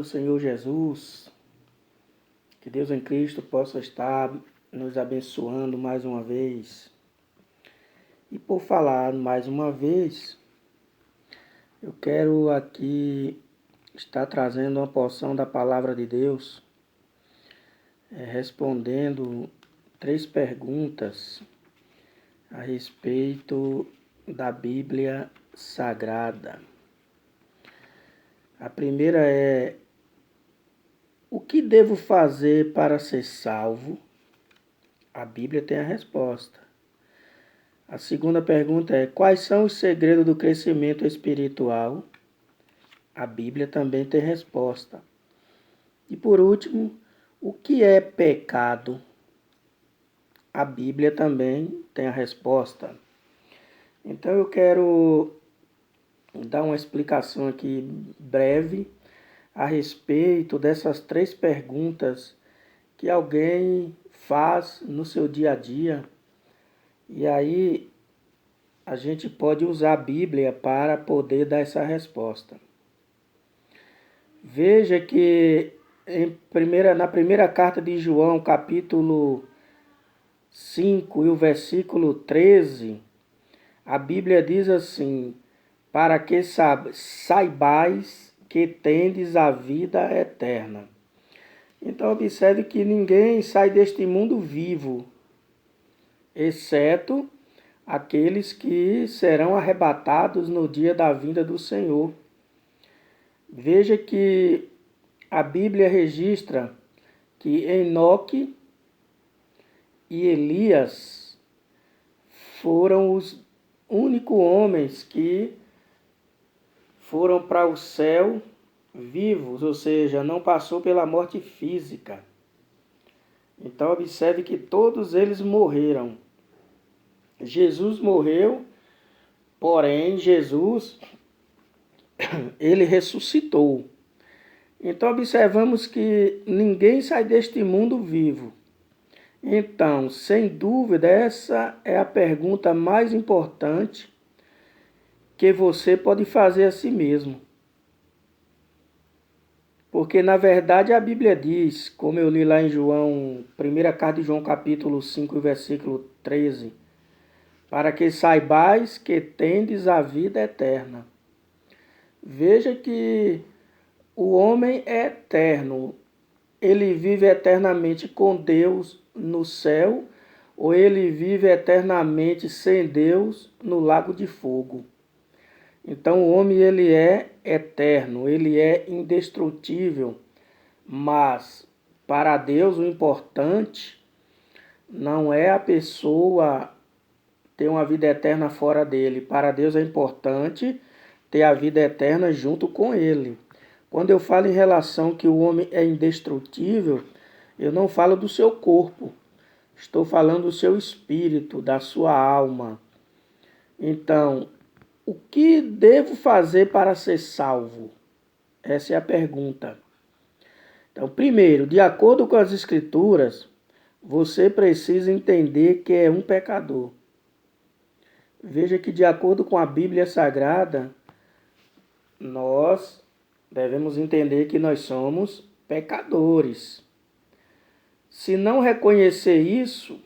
Senhor Jesus, que Deus em Cristo possa estar nos abençoando mais uma vez. E por falar mais uma vez, eu quero aqui estar trazendo uma porção da palavra de Deus, respondendo 3 perguntas a respeito da Bíblia Sagrada. A primeira é: o que devo fazer para ser salvo? A Bíblia tem a resposta. A segunda pergunta é: quais são os segredos do crescimento espiritual? A Bíblia também tem resposta. E por último, o que é pecado? A Bíblia também tem a resposta. Então eu quero dar uma explicação aqui breve a respeito dessas 3 perguntas que alguém faz no seu dia a dia. E aí a gente pode usar a Bíblia para poder dar essa resposta. Veja que na primeira carta de João, capítulo 5 e o versículo 13, a Bíblia diz assim: para que saibais que tendes a vida eterna. Então observe que ninguém sai deste mundo vivo, exceto aqueles que serão arrebatados no dia da vinda do Senhor. Veja que a Bíblia registra que Enoque e Elias foram os únicos homens que foram para o céu vivos, ou seja, não passou pela morte física. Então observe que todos eles morreram. Jesus morreu, porém Jesus, ele ressuscitou. Então observamos que ninguém sai deste mundo vivo. Então, sem dúvida, essa é a pergunta mais importante que você pode fazer a si mesmo. Porque, na verdade, a Bíblia diz, como eu li lá em João, primeira carta de João, capítulo 5, versículo 13, para que saibais que tendes a vida eterna. Veja que o homem é eterno. Ele vive eternamente com Deus no céu, ou ele vive eternamente sem Deus no lago de fogo. Então o homem ele é eterno, ele é indestrutível, mas para Deus o importante não é a pessoa ter uma vida eterna fora dele. Para Deus é importante ter a vida eterna junto com ele. Quando eu falo em relação que o homem é indestrutível, eu não falo do seu corpo. Estou falando do seu espírito, da sua alma. Então, o que devo fazer para ser salvo? Essa é a pergunta. Então, primeiro, de acordo com as Escrituras, você precisa entender que é um pecador. Veja que, de acordo com a Bíblia Sagrada, nós devemos entender que nós somos pecadores. Se não reconhecer isso,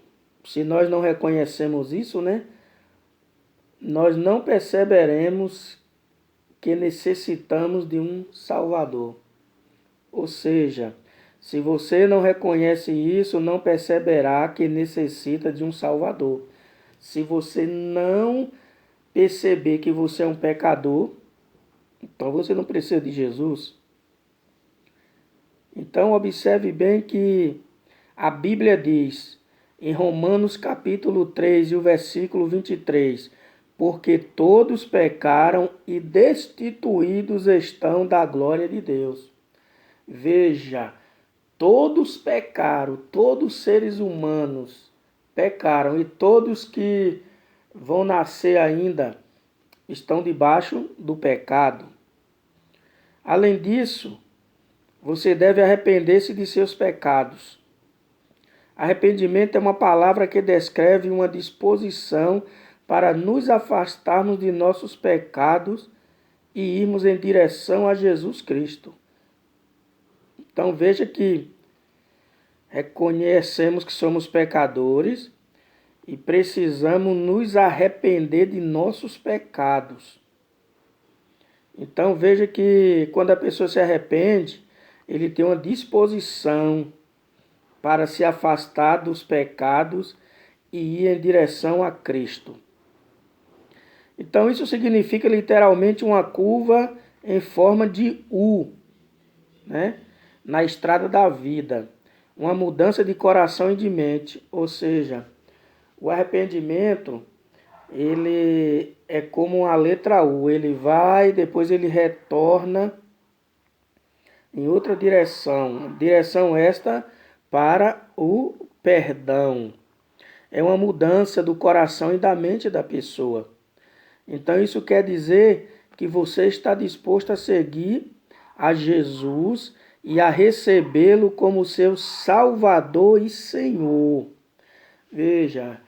se nós não reconhecemos isso, nós não perceberemos que necessitamos de um Salvador. Ou seja, se você não reconhece isso, não perceberá que necessita de um Salvador. Se você não perceber que você é um pecador, então você não precisa de Jesus. Então observe bem que a Bíblia diz em Romanos capítulo 3 e o versículo 23, porque todos pecaram e destituídos estão da glória de Deus. Veja, todos pecaram, todos os seres humanos pecaram e todos que vão nascer ainda estão debaixo do pecado. Além disso, você deve arrepender-se de seus pecados. Arrependimento é uma palavra que descreve uma disposição para nos afastarmos de nossos pecados e irmos em direção a Jesus Cristo. Então veja que reconhecemos que somos pecadores e precisamos nos arrepender de nossos pecados. Então veja que quando a pessoa se arrepende, ele tem uma disposição para se afastar dos pecados e ir em direção a Cristo. Então isso significa literalmente uma curva em forma de U, né? Na estrada da vida. Uma mudança de coração e de mente. Ou seja, o arrependimento, ele é como uma letra U. Ele vai, depois ele retorna em outra direção. Direção esta para o perdão. É uma mudança do coração e da mente da pessoa. Então isso quer dizer que você está disposto a seguir a Jesus e a recebê-lo como seu Salvador e Senhor. Veja,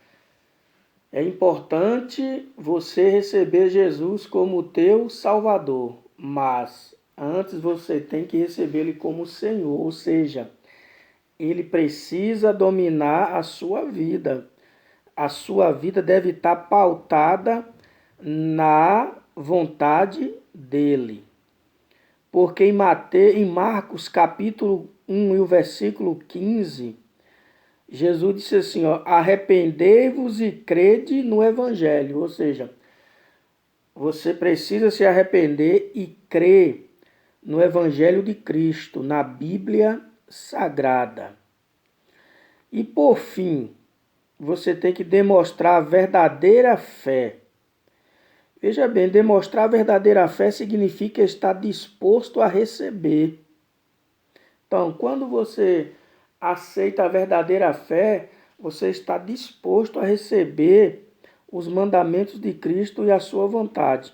é importante você receber Jesus como teu Salvador, mas antes você tem que receber Ele como Senhor, ou seja, Ele precisa dominar a sua vida. A sua vida deve estar pautada na vontade dEle. Porque em Marcos capítulo 1 e o versículo 15, Jesus disse assim, arrependei-vos e crede no Evangelho. Ou seja, você precisa se arrepender e crer no Evangelho de Cristo, na Bíblia Sagrada. E por fim, você tem que demonstrar a verdadeira fé. Veja bem, demonstrar a verdadeira fé significa estar disposto a receber. Então, quando você aceita a verdadeira fé, você está disposto a receber os mandamentos de Cristo e a sua vontade.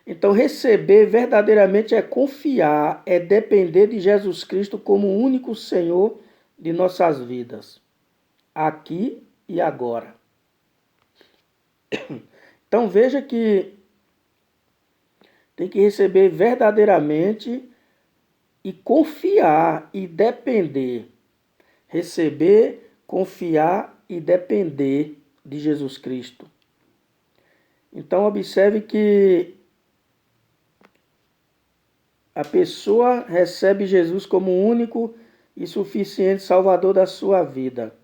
Então, receber verdadeiramente é confiar, é depender de Jesus Cristo como o único Senhor de nossas vidas, aqui e agora. Então veja que tem que receber verdadeiramente e confiar e depender. Receber, confiar e depender de Jesus Cristo. Então observe que a pessoa recebe Jesus como único e suficiente Salvador da sua vida.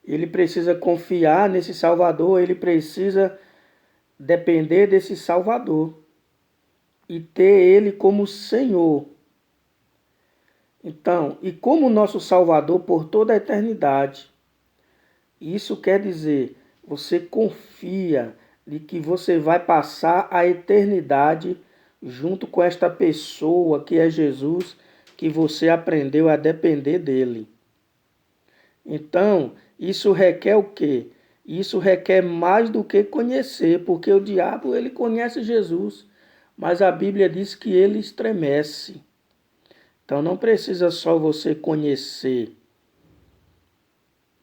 Ele precisa confiar nesse Salvador, ele precisa depender desse Salvador e ter Ele como Senhor. Então, e como nosso Salvador por toda a eternidade. Isso quer dizer, você confia de que você vai passar a eternidade junto com esta pessoa que é Jesus, que você aprendeu a depender dele. Então, isso requer o quê? Isso requer mais do que conhecer, porque o diabo ele conhece Jesus, mas a Bíblia diz que ele estremece. Então não precisa só você conhecer,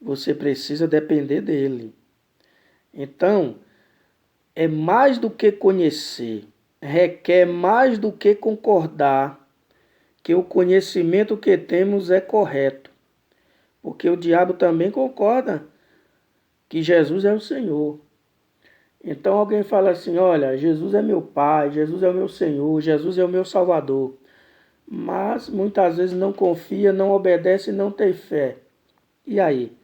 você precisa depender dele. Então, é mais do que conhecer, requer mais do que concordar que o conhecimento que temos é correto, porque o diabo também concorda que Jesus é o Senhor. Então alguém fala assim, olha, Jesus é meu Pai, Jesus é o meu Senhor, Jesus é o meu Salvador. Mas muitas vezes não confia, não obedece e não tem fé. E aí?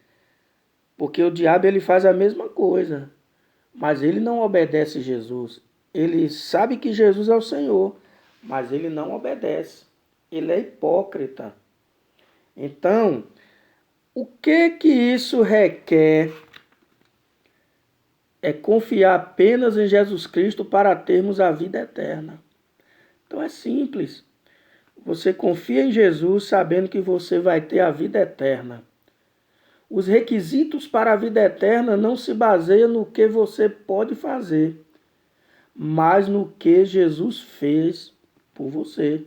Porque o diabo ele faz a mesma coisa, mas ele não obedece Jesus. Ele sabe que Jesus é o Senhor, mas ele não obedece. Ele é hipócrita. Então, o que isso requer? É confiar apenas em Jesus Cristo para termos a vida eterna. Então é simples. Você confia em Jesus sabendo que você vai ter a vida eterna. Os requisitos para a vida eterna não se baseiam no que você pode fazer, mas no que Jesus fez por você.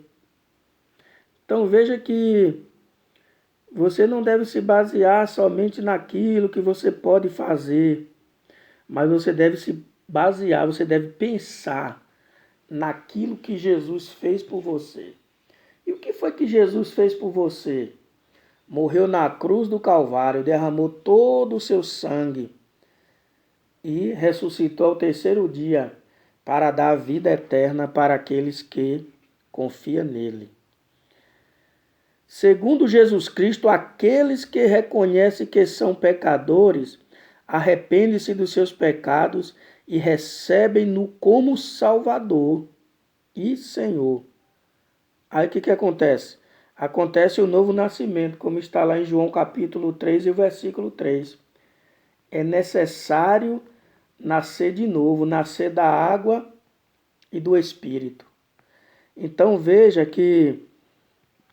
Então veja que você não deve se basear somente naquilo que você pode fazer, mas você deve se basear, você deve pensar naquilo que Jesus fez por você. E o que foi que Jesus fez por você? Morreu na cruz do Calvário, derramou todo o seu sangue e ressuscitou ao terceiro dia para dar a vida eterna para aqueles que confiam nele. Segundo Jesus Cristo, aqueles que reconhecem que são pecadores, arrependem-se dos seus pecados e recebem-no como Salvador e Senhor. Aí o que acontece? Acontece o novo nascimento, como está lá em João capítulo 3 e o versículo 3. É necessário nascer de novo, nascer da água e do Espírito. Então veja que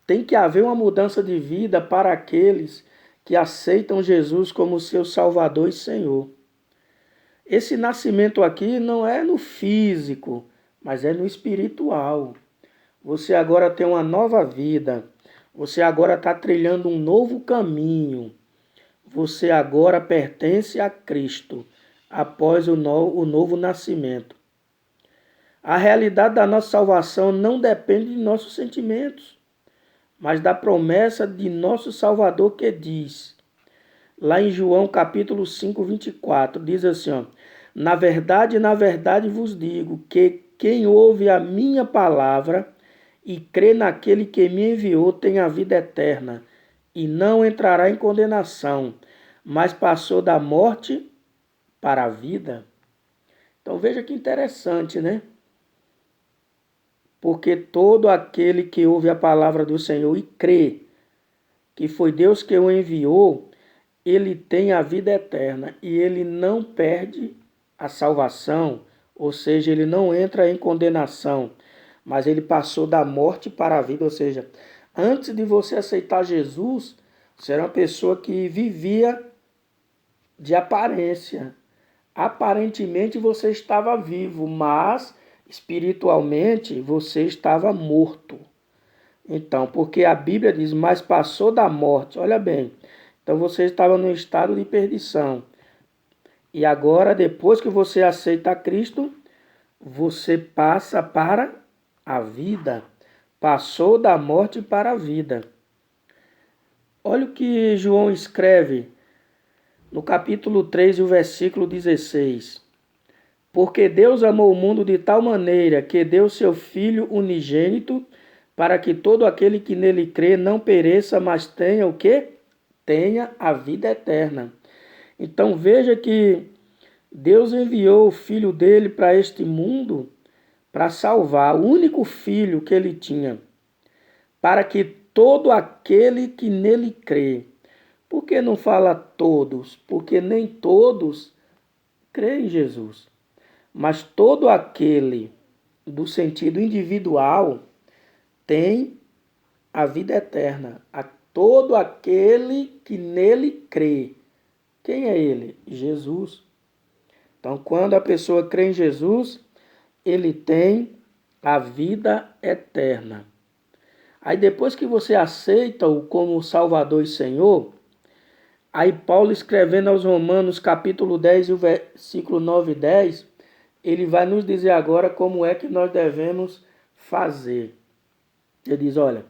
tem que haver uma mudança de vida para aqueles que aceitam Jesus como seu Salvador e Senhor. Esse nascimento aqui não é no físico, mas é no espiritual. Você agora tem uma nova vida. Você agora está trilhando um novo caminho. Você agora pertence a Cristo após o novo nascimento. A realidade da nossa salvação não depende de nossos sentimentos, mas da promessa de nosso Salvador que diz, lá em João capítulo 5, 24, diz assim, ó, na verdade vos digo que quem ouve a minha palavra e crê naquele que me enviou tem a vida eterna e não entrará em condenação, mas passou da morte para a vida. Então veja que interessante, né? Porque todo aquele que ouve a palavra do Senhor e crê que foi Deus que o enviou, ele tem a vida eterna e ele não perde a salvação, ou seja, ele não entra em condenação, mas ele passou da morte para a vida, ou seja, antes de você aceitar Jesus, você era uma pessoa que vivia de aparência. Aparentemente você estava vivo, mas espiritualmente você estava morto. Então, porque a Bíblia diz, mas passou da morte, olha bem, então você estava no estado de perdição. E agora, depois que você aceita Cristo, você passa para a vida. Passou da morte para a vida. Olha o que João escreve no capítulo 3, o versículo 16. Porque Deus amou o mundo de tal maneira que deu seu Filho unigênito para que todo aquele que nele crê não pereça, mas tenha o quê? Tenha a vida eterna. Então veja que Deus enviou o Filho dele para este mundo para salvar, o único Filho que ele tinha, para que todo aquele que nele crê. Por que não fala todos? Porque nem todos creem em Jesus. Mas todo aquele, do sentido individual, tem a vida eterna. A todo aquele que nele crê. Quem é ele? Jesus. Então, quando a pessoa crê em Jesus, ele tem a vida eterna. Aí depois que você aceita-o como Salvador e Senhor, aí Paulo escrevendo aos Romanos capítulo 10 e o versículo 9 e 10, ele vai nos dizer agora como é que nós devemos fazer. Ele diz, olha,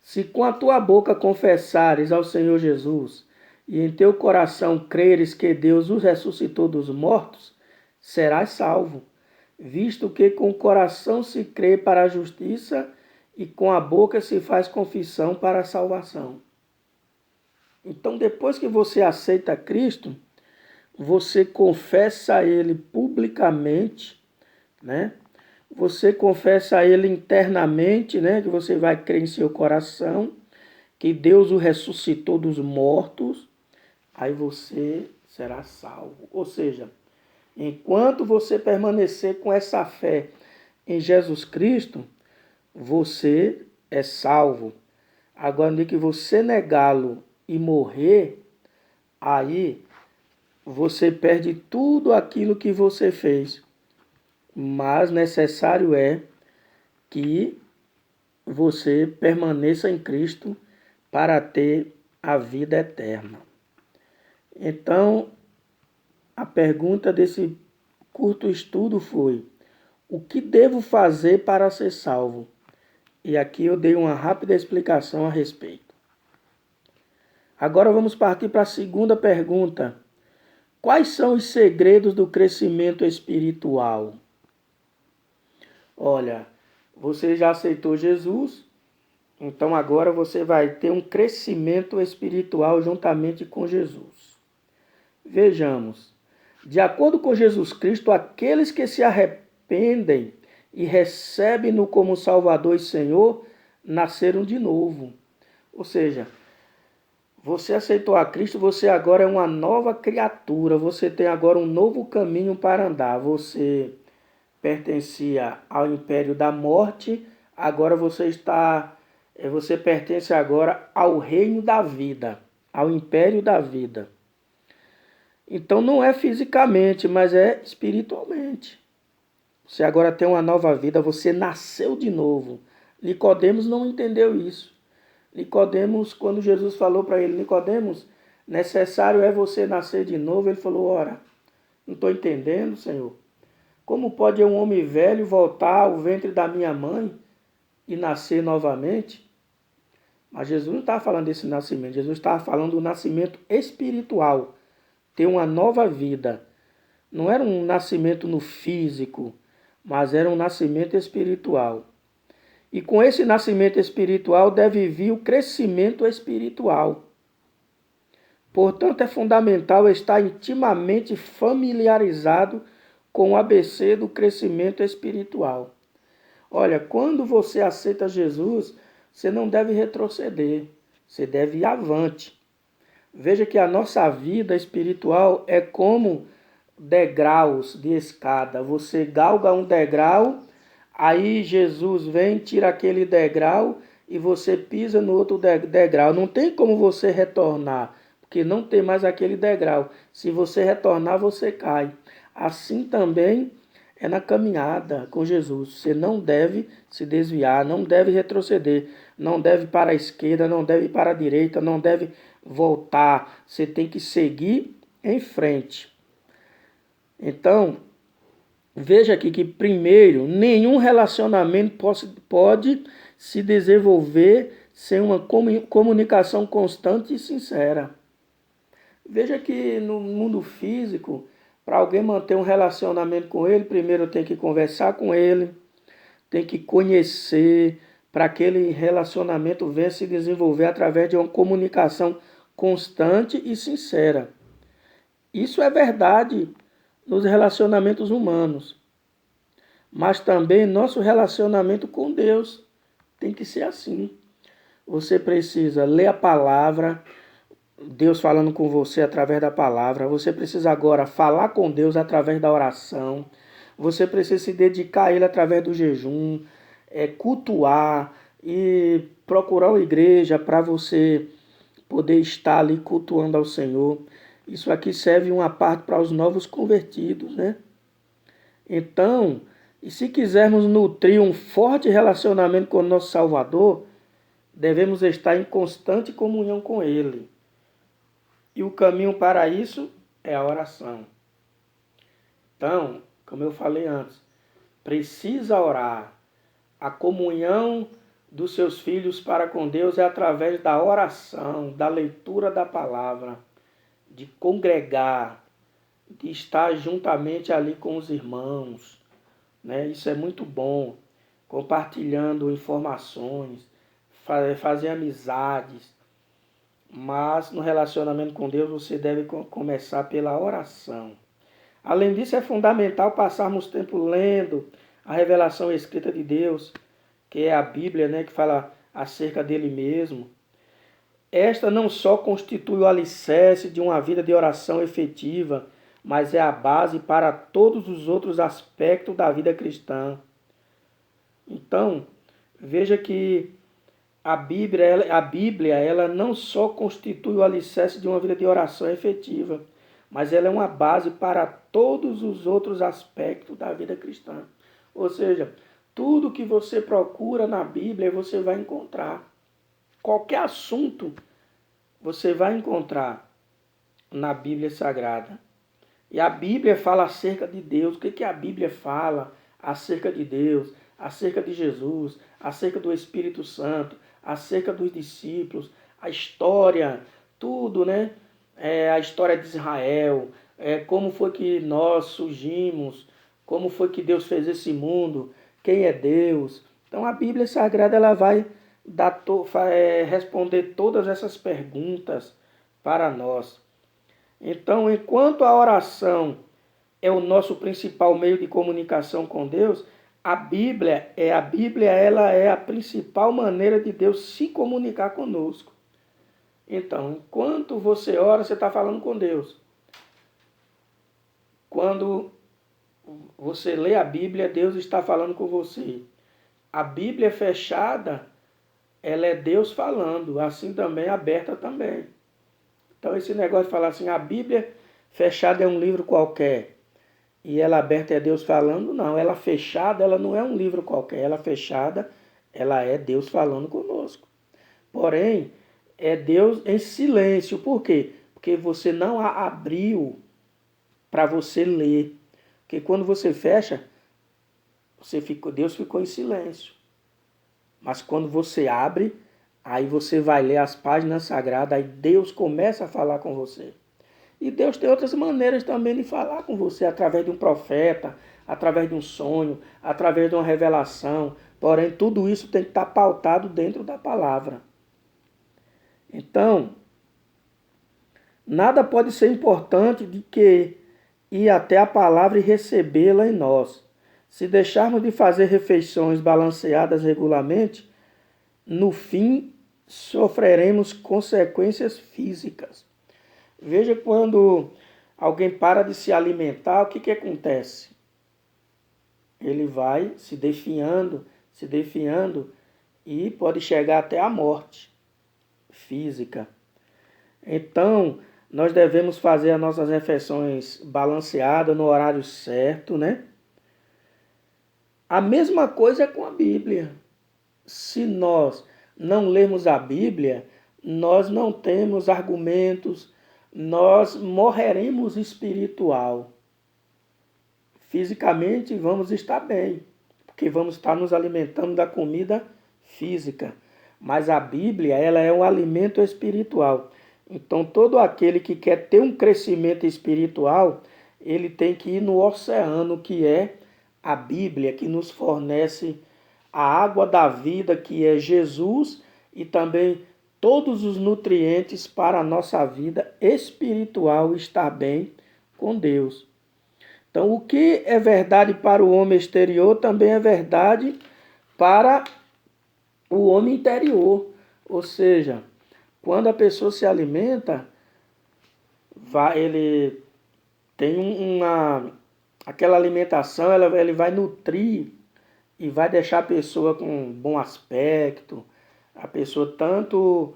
se com a tua boca confessares ao Senhor Jesus e em teu coração creres que Deus o ressuscitou dos mortos, serás salvo, visto que com o coração se crê para a justiça e com a boca se faz confissão para a salvação. Então, depois que você aceita Cristo, você confessa a Ele publicamente, né? Você confessa a Ele internamente, né? Que você vai crer em seu coração, que Deus o ressuscitou dos mortos, aí você será salvo. Ou seja, enquanto você permanecer com essa fé em Jesus Cristo, você é salvo. Agora, no dia que você negá-lo e morrer, aí você perde tudo aquilo que você fez. Mas necessário é que você permaneça em Cristo para ter a vida eterna. Então, a pergunta desse curto estudo foi: o que devo fazer para ser salvo? E aqui eu dei uma rápida explicação a respeito. Agora vamos partir para a segunda pergunta. Quais são os segredos do crescimento espiritual? Olha, você já aceitou Jesus, então agora você vai ter um crescimento espiritual juntamente com Jesus. Vejamos, de acordo com Jesus Cristo, aqueles que se arrependem e recebem-no como Salvador e Senhor, nasceram de novo. Ou seja, você aceitou a Cristo, você agora é uma nova criatura, você tem agora um novo caminho para andar. Você pertencia ao império da morte, agora você pertence agora ao reino da vida, ao império da vida. Então não é fisicamente, mas é espiritualmente. Você agora tem uma nova vida, você nasceu de novo. Nicodemos não entendeu isso. Nicodemos, quando Jesus falou para ele, Nicodemos, necessário é você nascer de novo, ele falou, ora, não estou entendendo, Senhor. Como pode um homem velho voltar ao ventre da minha mãe e nascer novamente? Mas Jesus não estava falando desse nascimento, Jesus estava falando do nascimento espiritual, ter uma nova vida. Não era um nascimento no físico, mas era um nascimento espiritual. E com esse nascimento espiritual deve vir o crescimento espiritual. Portanto, é fundamental estar intimamente familiarizado com o ABC do crescimento espiritual. Olha, quando você aceita Jesus, você não deve retroceder, você deve ir avante. Veja que a nossa vida espiritual é como degraus de escada. Você galga um degrau, aí Jesus vem, tira aquele degrau e você pisa no outro degrau. Não tem como você retornar, porque não tem mais aquele degrau. Se você retornar, você cai. Assim também é na caminhada com Jesus. Você não deve se desviar, não deve retroceder, não deve ir para a esquerda, não deve ir para a direita, não deve voltar. Você tem que seguir em frente. Então, veja aqui que, primeiro, nenhum relacionamento pode se desenvolver sem uma comunicação constante e sincera. Veja que no mundo físico, para alguém manter um relacionamento com ele, primeiro tem que conversar com ele, tem que conhecer, para aquele relacionamento venha se desenvolver através de uma comunicação constante e sincera. Isso é verdade nos relacionamentos humanos, mas também nosso relacionamento com Deus tem que ser assim. Você precisa ler a palavra, Deus falando com você através da palavra. Você precisa agora falar com Deus através da oração. Você precisa se dedicar a Ele através do jejum, cultuar e procurar uma igreja para você poder estar ali cultuando ao Senhor. Isso aqui serve uma parte para os novos convertidos, né? Então, e se quisermos nutrir um forte relacionamento com o nosso Salvador, devemos estar em constante comunhão com Ele. E o caminho para isso é a oração. Então, como eu falei antes, precisa orar. A comunhão dos seus filhos para com Deus é através da oração, da leitura da palavra, de congregar, de estar juntamente ali com os irmãos, né? Isso é muito bom, compartilhando informações, fazer amizades, mas no relacionamento com Deus você deve começar pela oração. Além disso, é fundamental passarmos tempo lendo a revelação escrita de Deus, que é a Bíblia, né, que fala acerca dele mesmo. Esta não só constitui o alicerce de uma vida de oração efetiva, mas é a base para todos os outros aspectos da vida cristã. Então, veja que a Bíblia ela não só constitui o alicerce de uma vida de oração efetiva, mas ela é uma base para todos os outros aspectos da vida cristã. Ou seja, tudo que você procura na Bíblia você vai encontrar. Qualquer assunto você vai encontrar na Bíblia Sagrada. E a Bíblia fala acerca de Deus. O que a Bíblia fala acerca de Deus? acerca de Jesus, acerca do Espírito Santo, acerca dos discípulos, a história, tudo, né? A história de Israel, como foi que nós surgimos, como foi que Deus fez esse mundo, quem é Deus. Então a Bíblia Sagrada ela vai responder todas essas perguntas para nós. Então, enquanto a oração é o nosso principal meio de comunicação com Deus, a Bíblia ela é a principal maneira de Deus se comunicar conosco. Então, enquanto você ora, você está falando com Deus. Quando você lê a Bíblia, Deus está falando com você. A Bíblia fechada, ela é Deus falando, assim também aberta também. Então esse negócio de falar assim, a Bíblia fechada é um livro qualquer e ela aberta é Deus falando, não. Ela fechada, ela não é um livro qualquer. Ela fechada, ela é Deus falando conosco. Porém, é Deus em silêncio. Por quê? Porque você não a abriu para você ler. Porque quando você fecha, Deus ficou em silêncio. Mas quando você abre, aí você vai ler as páginas sagradas, aí Deus começa a falar com você. E Deus tem outras maneiras também de falar com você, através de um profeta, através de um sonho, através de uma revelação. Porém, tudo isso tem que estar pautado dentro da palavra. Então, nada pode ser importante de que ir até a palavra e recebê-la em nós. Se deixarmos de fazer refeições balanceadas regularmente, no fim sofreremos consequências físicas. Veja quando alguém para de se alimentar, o que acontece? Ele vai se definhando e pode chegar até a morte física. Então, nós devemos fazer as nossas refeições balanceadas no horário certo, né? A mesma coisa é com a Bíblia. Se nós não lermos a Bíblia, nós não temos argumentos, nós morreremos espiritual. Fisicamente vamos estar bem, porque vamos estar nos alimentando da comida física. Mas a Bíblia, ela é um alimento espiritual. Então todo aquele que quer ter um crescimento espiritual, ele tem que ir no oceano que é a Bíblia, que nos fornece a água da vida, que é Jesus, e também todos os nutrientes para a nossa vida espiritual estar bem com Deus. Então, o que é verdade para o homem exterior também é verdade para o homem interior. Ou seja, quando a pessoa se alimenta, ele tem aquela alimentação, ele vai nutrir e vai deixar a pessoa com um bom aspecto, a pessoa tanto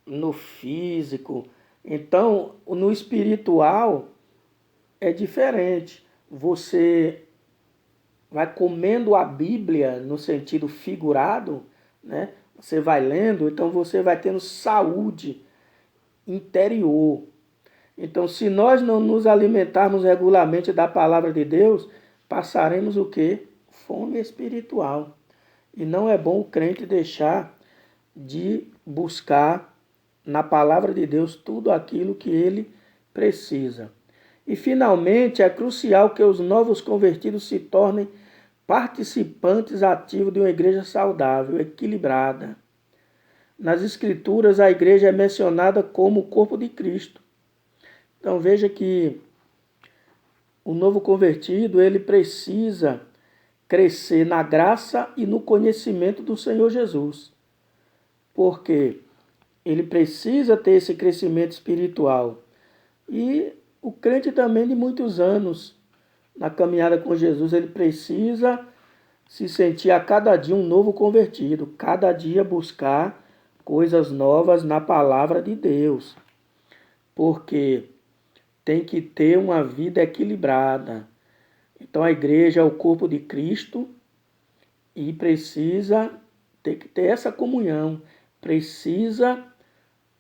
no físico. Então, no espiritual é diferente. Você vai comendo a Bíblia no sentido figurado, né? Você vai lendo, então você vai tendo saúde interior. Então, se nós não nos alimentarmos regularmente da palavra de Deus, passaremos o quê? Fome espiritual. E não é bom o crente deixar de buscar na palavra de Deus tudo aquilo que ele precisa. E, finalmente, é crucial que os novos convertidos se tornem participantes ativos de uma igreja saudável, equilibrada. Nas Escrituras, a igreja é mencionada como o corpo de Cristo. Então, veja que o novo convertido, ele precisa crescer na graça e no conhecimento do Senhor Jesus. Porque ele precisa ter esse crescimento espiritual. E o crente também de muitos anos na caminhada com Jesus, ele precisa se sentir a cada dia um novo convertido, cada dia buscar coisas novas na palavra de Deus. Porque tem que ter uma vida equilibrada. Então a igreja é o corpo de Cristo e tem que ter essa comunhão, precisa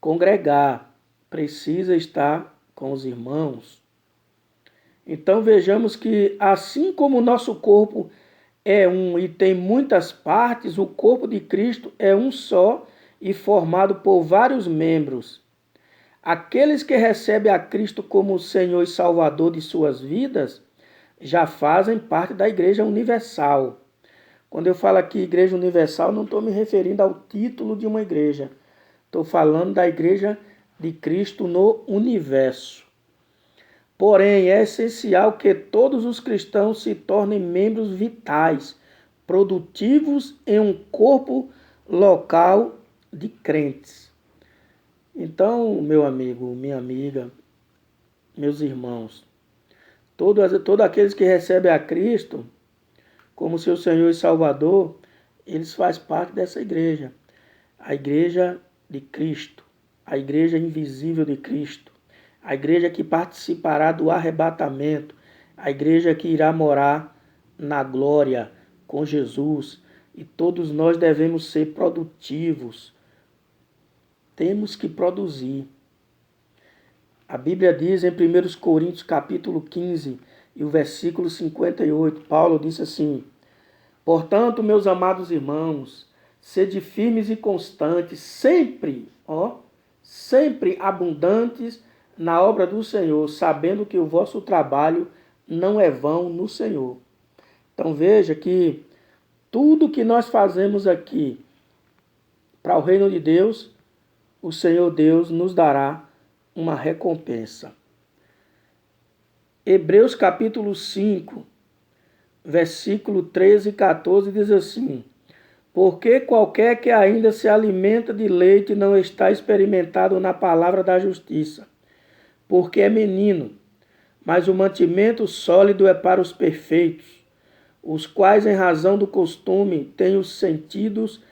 congregar, precisa estar com os irmãos. Então vejamos que assim como o nosso corpo é um e tem muitas partes, o corpo de Cristo é um só e formado por vários membros. Aqueles que recebem a Cristo como Senhor e Salvador de suas vidas já fazem parte da Igreja Universal. Quando eu falo aqui Igreja Universal, não estou me referindo ao título de uma igreja. Estou falando da Igreja de Cristo no universo. Porém, é essencial que todos os cristãos se tornem membros vitais, produtivos em um corpo local de crentes. Então, meu amigo, minha amiga, meus irmãos, todos aqueles que recebem a Cristo como seu Senhor e Salvador, eles fazem parte dessa igreja. A igreja de Cristo, a igreja invisível de Cristo, a igreja que participará do arrebatamento, a igreja que irá morar na glória com Jesus. E todos nós devemos ser produtivos. Temos que produzir. A Bíblia diz em 1 Coríntios capítulo 15 e o versículo 58, Paulo disse assim: portanto, meus amados irmãos, sede firmes e constantes, sempre abundantes na obra do Senhor, sabendo que o vosso trabalho não é vão no Senhor. Então veja que tudo que nós fazemos aqui para o reino de Deus, o Senhor Deus nos dará uma recompensa. Hebreus capítulo 5, versículo 13 e 14 diz assim: porque qualquer que ainda se alimenta de leite não está experimentado na palavra da justiça, porque é menino, mas o mantimento sólido é para os perfeitos, os quais, em razão do costume, têm os sentidos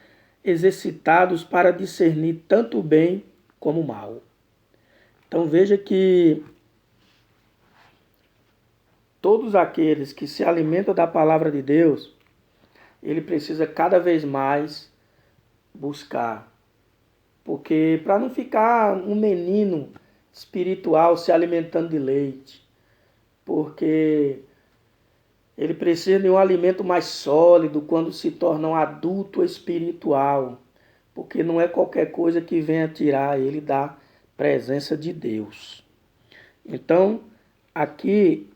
exercitados para discernir tanto o bem como o mal. Então veja que todos aqueles que se alimentam da palavra de Deus, ele precisa cada vez mais buscar. Porque para não ficar um menino espiritual se alimentando de leite, porque ele precisa de um alimento mais sólido quando se torna um adulto espiritual, porque não é qualquer coisa que venha tirar ele da presença de Deus. Então, aqui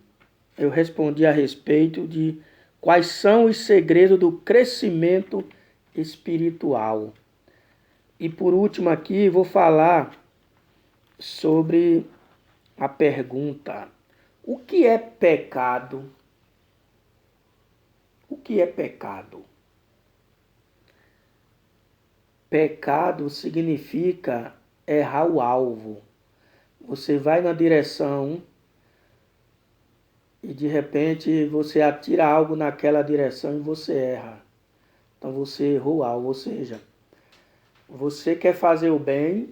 eu respondi a respeito de quais são os segredos do crescimento espiritual. E por último aqui vou falar sobre a pergunta: o que é pecado? O que é pecado? Pecado significa errar o alvo. Você vai na direção e de repente você atira algo naquela direção e você erra. Então você errou o alvo, ou seja, você quer fazer o bem,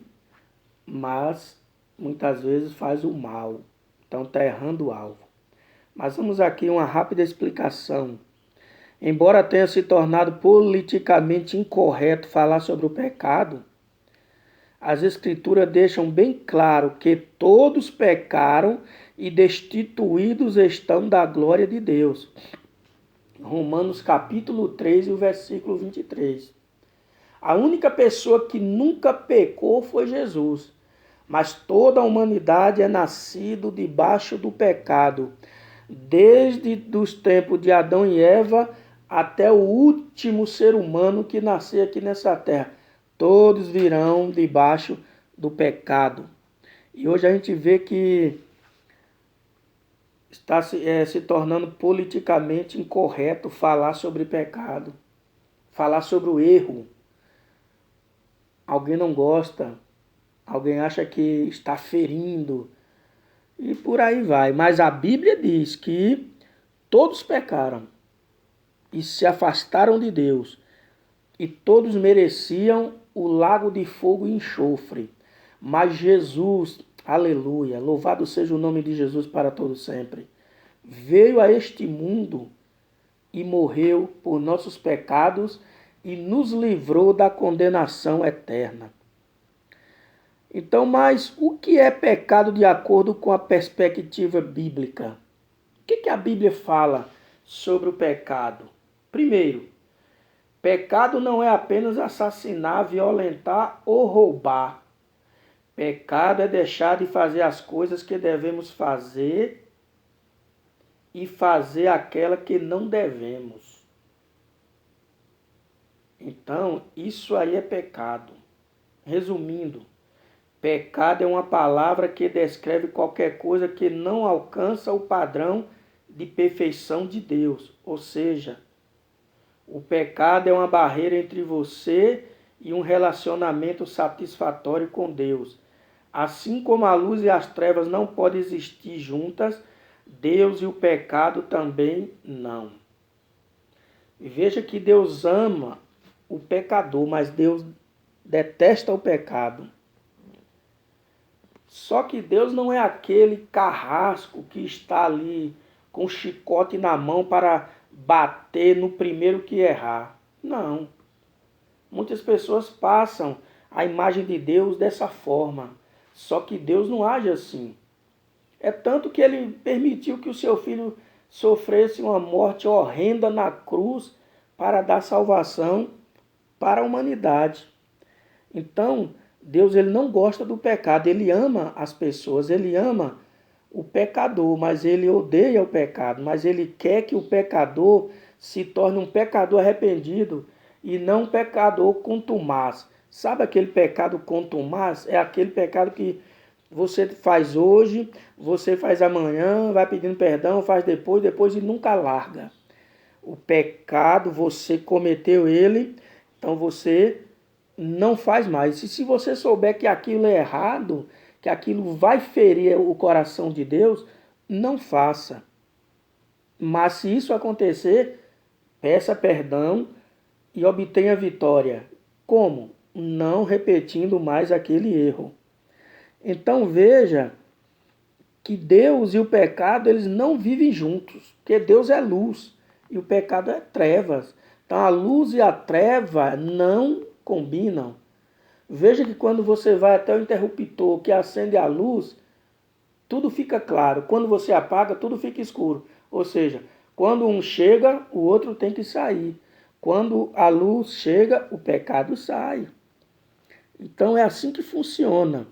mas muitas vezes faz o mal. Então está errando o alvo. Mas vamos aqui uma rápida explicação. Embora tenha se tornado politicamente incorreto falar sobre o pecado, as Escrituras deixam bem claro que todos pecaram e destituídos estão da glória de Deus. Romanos capítulo 3 e o versículo 23. A única pessoa que nunca pecou foi Jesus, mas toda a humanidade é nascido debaixo do pecado, desde os tempos de Adão e Eva até o último ser humano que nasceu aqui nessa terra. Todos virão debaixo do pecado. E hoje a gente vê que está se tornando politicamente incorreto falar sobre pecado, falar sobre o erro. Alguém não gosta, alguém acha que está ferindo e por aí vai. Mas a Bíblia diz que todos pecaram e se afastaram de Deus e todos mereciam o lago de fogo e enxofre. Mas Jesus, aleluia, louvado seja o nome de Jesus para todo sempre, veio a este mundo e morreu por nossos pecados e nos livrou da condenação eterna. Então, mas o que é pecado de acordo com a perspectiva bíblica? O que a Bíblia fala sobre o pecado? Primeiro, pecado não é apenas assassinar, violentar ou roubar. Pecado é deixar de fazer as coisas que devemos fazer e fazer aquela que não devemos. Então, isso aí é pecado. Resumindo, pecado é uma palavra que descreve qualquer coisa que não alcança o padrão de perfeição de Deus. Ou seja, o pecado é uma barreira entre você e um relacionamento satisfatório com Deus. Assim como a luz e as trevas não podem existir juntas, Deus e o pecado também não. Veja que Deus ama o pecador, mas Deus detesta o pecado. Só que Deus não é aquele carrasco que está ali com o chicote na mão para bater no primeiro que errar. Não. Muitas pessoas passam a imagem de Deus dessa forma. Só que Deus não age assim. É tanto que ele permitiu que o seu filho sofresse uma morte horrenda na cruz para dar salvação para a humanidade. Então, Deus ele não gosta do pecado, ele ama as pessoas, ele ama o pecador, mas ele odeia o pecado, mas ele quer que o pecador se torne um pecador arrependido e não um pecador contumaz. Sabe aquele pecado contumaz? É aquele pecado que você faz hoje, você faz amanhã, vai pedindo perdão, faz depois e nunca larga. O pecado, você cometeu ele, então você não faz mais. E se você souber que aquilo é errado, que aquilo vai ferir o coração de Deus, não faça. Mas se isso acontecer, peça perdão e obtenha vitória. Como? Não repetindo mais aquele erro. Então veja que Deus e o pecado eles não vivem juntos, porque Deus é luz e o pecado é trevas. Então a luz e a treva não combinam. Veja que quando você vai até o interruptor que acende a luz, tudo fica claro. Quando você apaga, tudo fica escuro. Ou seja, quando um chega, o outro tem que sair. Quando a luz chega, o pecado sai. Então é assim que funciona.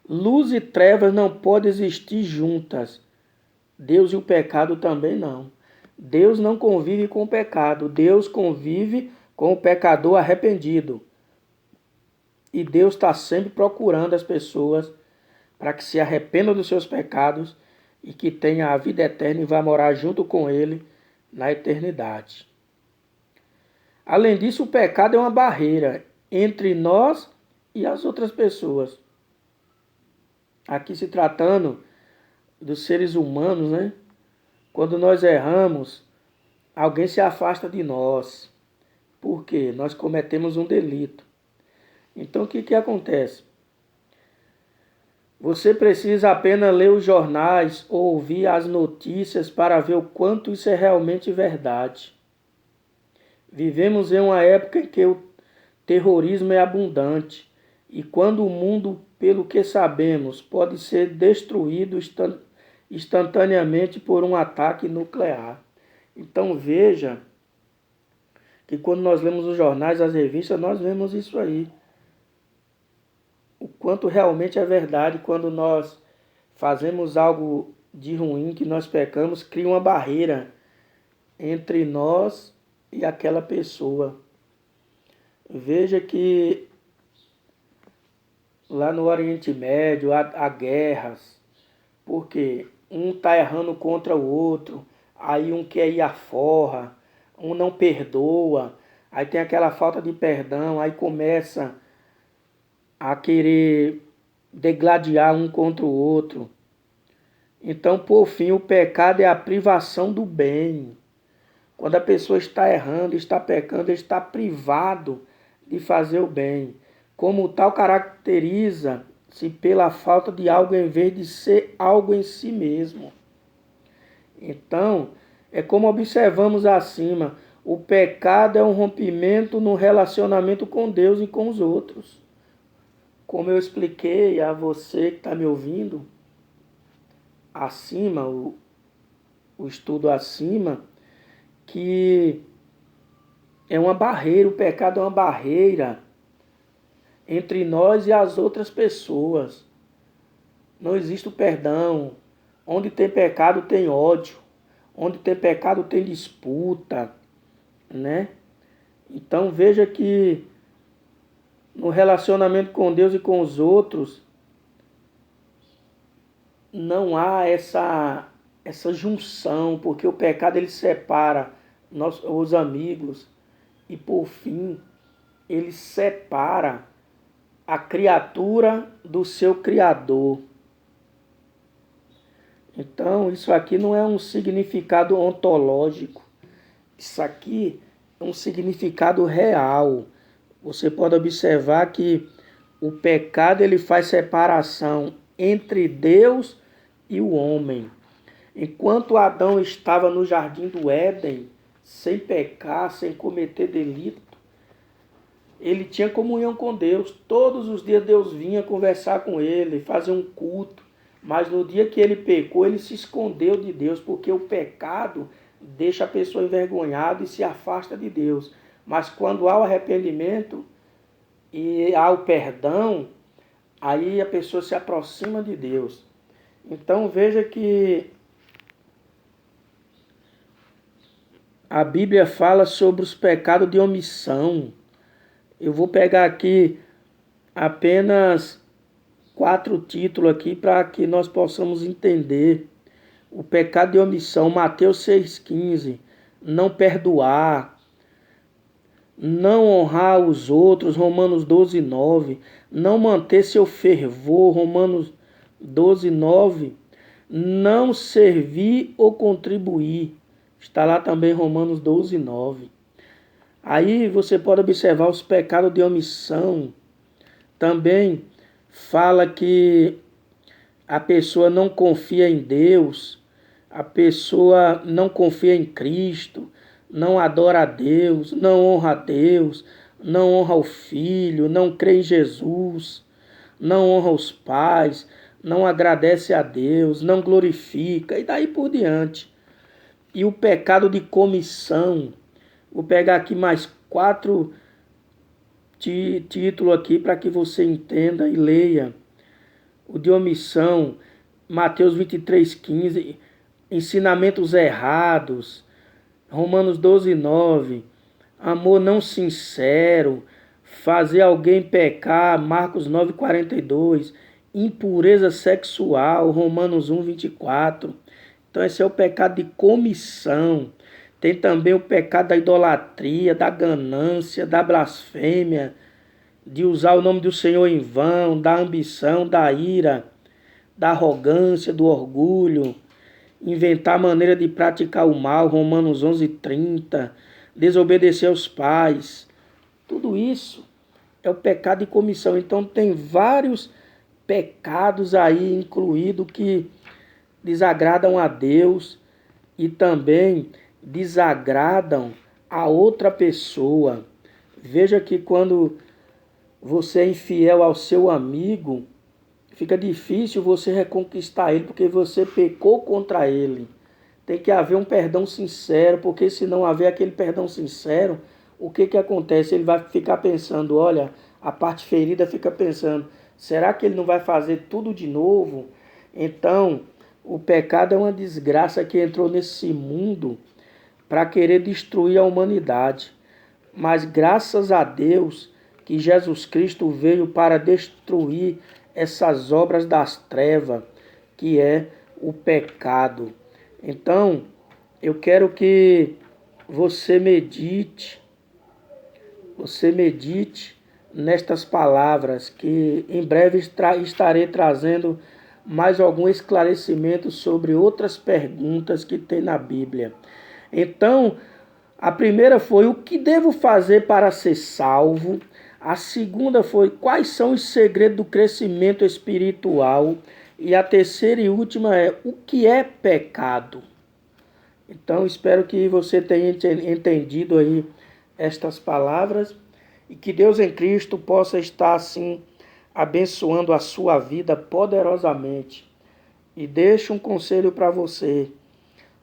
Luz e trevas não podem existir juntas. Deus e o pecado também não. Deus não convive com o pecado. Deus convive com o pecador arrependido. E Deus está sempre procurando as pessoas para que se arrependam dos seus pecados e que tenha a vida eterna e vá morar junto com Ele na eternidade. Além disso, o pecado é uma barreira entre nós e as outras pessoas. Aqui se tratando dos seres humanos, né? Quando nós erramos, alguém se afasta de nós. Por quê? Nós cometemos um delito. Então o que acontece? Você precisa apenas ler os jornais ou ouvir as notícias para ver o quanto isso é realmente verdade. Vivemos em uma época em que o terrorismo é abundante e quando o mundo, pelo que sabemos, pode ser destruído instantaneamente por um ataque nuclear. Então veja que quando nós lemos os jornais, as revistas, nós vemos isso aí. O quanto realmente é verdade quando nós fazemos algo de ruim, que nós pecamos, cria uma barreira entre nós e aquela pessoa. Veja que lá no Oriente Médio há guerras, porque um está errando contra o outro, aí um quer ir à forra, um não perdoa, aí tem aquela falta de perdão, aí começa a querer degladiar um contra o outro. Então, por fim, o pecado é a privação do bem. Quando a pessoa está errando, está pecando, ele está privado de fazer o bem. Como tal, caracteriza-se pela falta de algo em vez de ser algo em si mesmo. Então, é como observamos acima, o pecado é um rompimento no relacionamento com Deus e com os outros. Como eu expliquei a você que está me ouvindo, acima, o estudo acima, que é uma barreira, o pecado é uma barreira entre nós e as outras pessoas. Não existe o perdão. Onde tem pecado tem ódio. Onde tem pecado tem disputa, né? Então veja que no relacionamento com Deus e com os outros não há essa junção, porque o pecado ele separa os amigos e por fim ele separa a criatura do seu Criador. Então, isso aqui não é um significado ontológico. Isso aqui é um significado real. Você pode observar que o pecado ele faz separação entre Deus e o homem. Enquanto Adão estava no jardim do Éden, sem pecar, sem cometer delito, ele tinha comunhão com Deus. Todos os dias Deus vinha conversar com ele, fazer um culto. Mas no dia que ele pecou, ele se escondeu de Deus, porque o pecado deixa a pessoa envergonhada e se afasta de Deus. Mas quando há o arrependimento e há o perdão, aí a pessoa se aproxima de Deus. Então veja que a Bíblia fala sobre os pecados de omissão. Eu vou pegar aqui apenas 4 títulos aqui para que nós possamos entender. O pecado de omissão, Mateus 6,15, não perdoar, não honrar os outros, Romanos 12,9, não manter seu fervor, Romanos 12,9, não servir ou contribuir, está lá também Romanos 12,9. Aí você pode observar os pecados de omissão. Também fala que a pessoa não confia em Deus, a pessoa não confia em Cristo, não adora a Deus, não honra a Deus, não honra o Filho, não crê em Jesus, não honra os pais, não agradece a Deus, não glorifica, e daí por diante. E o pecado de comissão, vou pegar aqui mais 4 títulos aqui para que você entenda e leia. O de omissão, Mateus 23,15, ensinamentos errados, Romanos 12,9, amor não sincero, fazer alguém pecar, Marcos 9,42, impureza sexual, Romanos 1,24. Então esse é o pecado de comissão. Tem também o pecado da idolatria, da ganância, da blasfêmia, de usar o nome do Senhor em vão, da ambição, da ira, da arrogância, do orgulho, inventar maneira de praticar o mal, Romanos 11,30, desobedecer aos pais. Tudo isso é o pecado de comissão. Então tem vários pecados aí incluídos que desagradam a Deus e também desagradam a outra pessoa. Veja que quando você é infiel ao seu amigo, fica difícil você reconquistar ele, porque você pecou contra ele. Tem que haver um perdão sincero, porque se não haver aquele perdão sincero, o que acontece? Ele vai ficar pensando, olha, a parte ferida fica pensando, será que ele não vai fazer tudo de novo? Então, o pecado é uma desgraça que entrou nesse mundo para querer destruir a humanidade. Mas graças a Deus que Jesus Cristo veio para destruir essas obras das trevas, que é o pecado. Então, eu quero que você medite nestas palavras, que em breve estarei trazendo mais algum esclarecimento sobre outras perguntas que tem na Bíblia. Então, a primeira foi: o que devo fazer para ser salvo? A segunda foi: quais são os segredos do crescimento espiritual? E a terceira e última é: o que é pecado? Então, espero que você tenha entendido aí estas palavras e que Deus em Cristo possa estar assim abençoando a sua vida poderosamente. E deixo um conselho para você: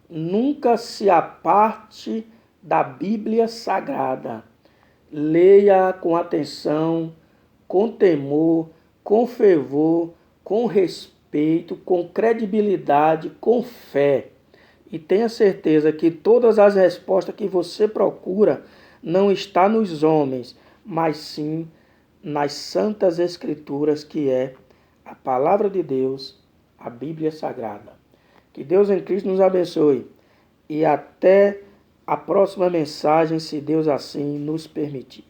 nunca se aparte da Bíblia Sagrada. Leia com atenção, com temor, com fervor, com respeito, com credibilidade, com fé. E tenha certeza que todas as respostas que você procura não está nos homens, mas sim nas santas escrituras, que é a palavra de Deus, a Bíblia Sagrada. Que Deus em Cristo nos abençoe e até a próxima mensagem, se Deus assim nos permitir.